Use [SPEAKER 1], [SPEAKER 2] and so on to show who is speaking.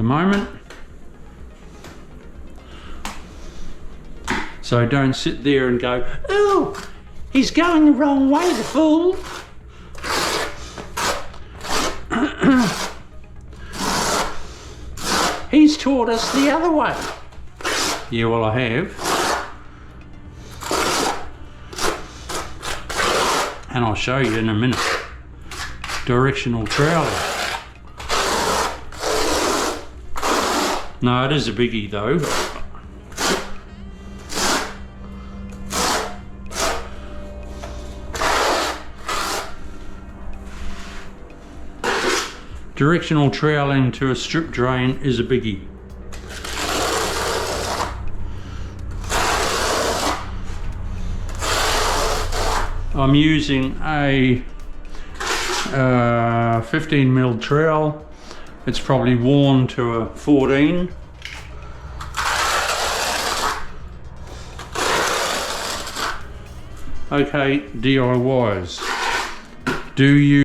[SPEAKER 1] moment. So don't sit there and go, oh, he's going the wrong way, the fool. He's taught us the other way. Yeah, well, I have. And I'll show you in a minute. Directional trowling. No, it is a biggie though. Directional troweling to a strip drain is a biggie. I'm using a 15mm trowel. It's probably worn to a 14. Okay, DIYs. Do you